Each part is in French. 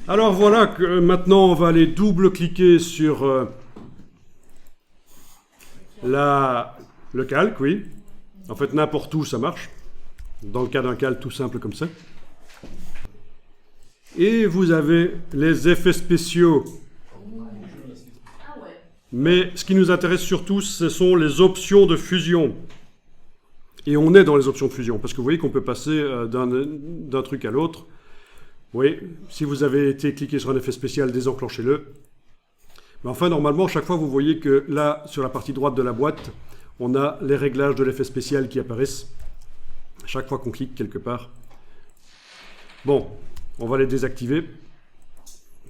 Alors voilà, que maintenant on va aller double-cliquer sur le calque, oui. En fait, n'importe où ça marche. Dans le cas d'un calque tout simple comme ça. Et vous avez les effets spéciaux. Mais ce qui nous intéresse surtout, ce sont les options de fusion. Et on est dans les options de fusion, parce que vous voyez qu'on peut passer d'un truc à l'autre. Oui, si vous avez été cliqué sur un effet spécial, désenclenchez-le. Mais enfin, normalement, chaque fois, vous voyez que là, sur la partie droite de la boîte, on a les réglages de l'effet spécial qui apparaissent. Chaque fois qu'on clique quelque part. Bon, on va les désactiver,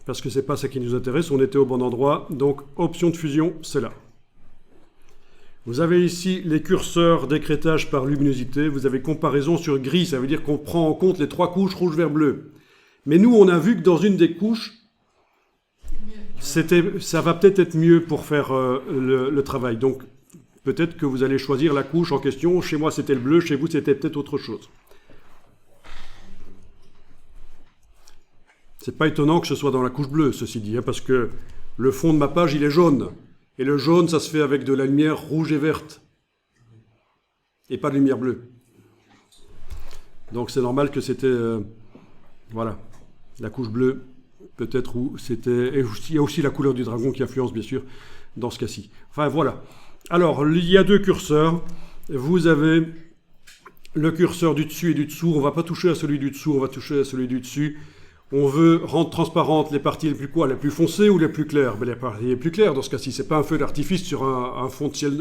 parce que ce n'est pas ça qui nous intéresse. On était au bon endroit. Donc, option de fusion, c'est là. Vous avez ici les curseurs d'écrêtage par luminosité. Vous avez comparaison sur gris. Ça veut dire qu'on prend en compte les 3 couches rouge, vert, bleu. Mais nous, on a vu que dans une des couches, ça va peut-être être mieux pour faire le travail. Donc, peut-être que vous allez choisir la couche en question. Chez moi, c'était le bleu. Chez vous, c'était peut-être autre chose. C'est pas étonnant que ce soit dans la couche bleue, ceci dit, hein, parce que le fond de ma page, il est jaune. Et le jaune, ça se fait avec de la lumière rouge et verte. Et pas de lumière bleue. Donc c'est normal que c'était... voilà. La couche bleue, peut-être où c'était... Et il y a aussi la couleur du dragon qui influence, bien sûr, dans ce cas-ci. Enfin, voilà. Alors, il y a 2 curseurs. Vous avez le curseur du dessus et du dessous. On ne va pas toucher à celui du dessous, on va toucher à celui du dessus. On veut rendre transparentes les parties les plus quoi, les plus foncées ou les plus claires? Les parties les plus claires, dans ce cas-ci, c'est pas un feu d'artifice sur un fond de ciel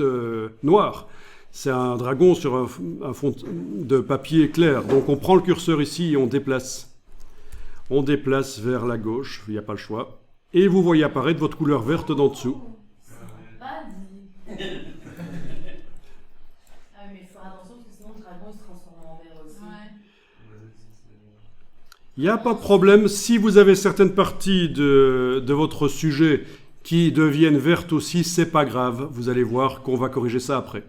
noir. C'est un dragon sur un fond de papier clair. Donc on prend le curseur ici et on déplace. On déplace vers la gauche, il n'y a pas le choix. Et vous voyez apparaître votre couleur verte d'en dessous. Pas dit. Ah mais il faut faire attention parce que sinon le dragon il se transforme en vert aussi. Ouais. Il n'y a pas de problème. Si vous avez certaines parties de votre sujet qui deviennent vertes aussi, c'est pas grave. Vous allez voir qu'on va corriger ça après.